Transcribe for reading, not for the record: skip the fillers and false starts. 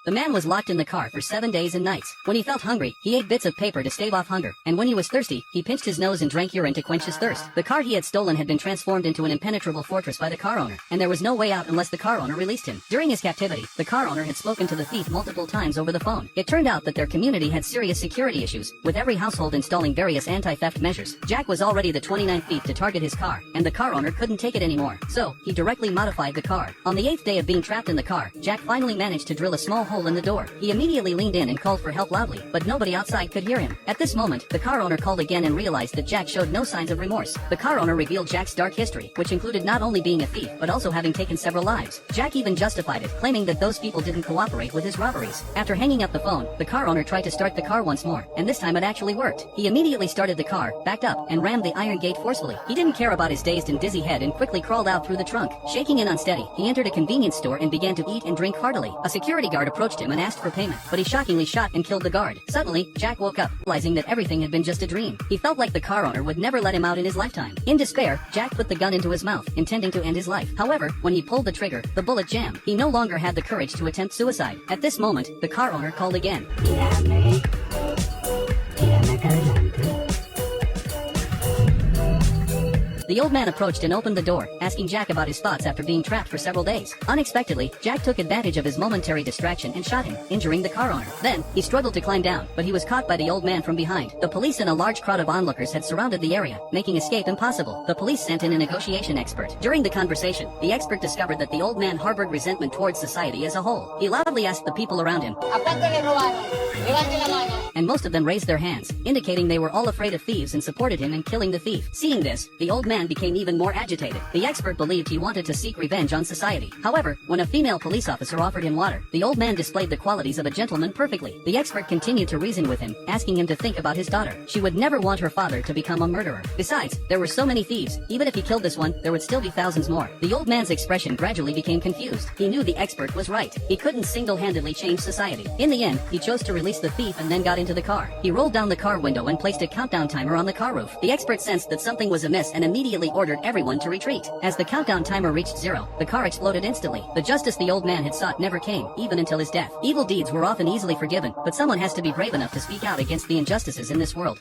The man was locked in the car for 7 days and nights. When he felt hungry, he ate bits of paper to stave off hunger, and when he was thirsty, he pinched his nose and drank urine to quench his thirst. The car he had stolen had been transformed into an impenetrable fortress by the car owner, and there was no way out unless the car owner released him. During his captivity, the car owner had spoken to the thief multiple times over the phone. It turned out that their community had serious security issues, with every household installing various anti-theft measures. Jack was already the 29th thief to target his car, and the car owner couldn't take it anymore, so he directly modified the car. On the 8th day of being trapped in the car, Jack finally managed to drill a small hole in the door. He immediately leaned in and called for help loudly, but nobody outside could hear him. At this moment, the car owner called again and realized that Jack showed no signs of remorse. The car owner revealed Jack's dark history, which included not only being a thief, but also having taken several lives. Jack even justified it, claiming that those people didn't cooperate with his robberies. After hanging up the phone, the car owner tried to start the car once more, and this time it actually worked. He immediately started the car, backed up, and rammed the iron gate forcefully. He didn't care about his dazed and dizzy head and quickly crawled out through the trunk. Shaking and unsteady, he entered a convenience store and began to eat and drink heartily. A security guard approached him and asked for payment, but he shockingly shot and killed the guard. Suddenly, Jack woke up, realizing that everything had been just a dream. He felt like the car owner would never let him out in his lifetime. In despair, Jack put the gun into his mouth, intending to end his life. However, when he pulled the trigger, the bullet jammed. He no longer had the courage to attempt suicide. At this moment, the car owner called again. The old man approached and opened the door, asking Jack about his thoughts after being trapped for several days. Unexpectedly, Jack took advantage of his momentary distraction and shot him, injuring the car owner. Then, he struggled to climb down, but he was caught by the old man from behind. The police and a large crowd of onlookers had surrounded the area, making escape impossible. The police sent in a negotiation expert. During the conversation, the expert discovered that the old man harbored resentment towards society as a whole. He loudly asked the people around him, and most of them raised their hands, indicating they were all afraid of thieves and supported him in killing the thief. Seeing this, the old man became even more agitated. The expert believed he wanted to seek revenge on society. However, when a female police officer offered him water, the old man displayed the qualities of a gentleman perfectly. The expert continued to reason with him, asking him to think about his daughter. She would never want her father to become a murderer. Besides, there were so many thieves. Even if he killed this one, there would still be thousands more. The old man's expression gradually became confused. He knew the expert was right. He couldn't single-handedly change society. In the end, he chose to release the thief and then got into the car. He rolled down the car window and placed a countdown timer on the car roof. The expert sensed that something was amiss and immediately ordered everyone to retreat. As the countdown timer reached 0, the car exploded instantly. The justice the old man had sought never came, even until his death. Evil deeds were often easily forgiven, but someone has to be brave enough to speak out against the injustices in this world.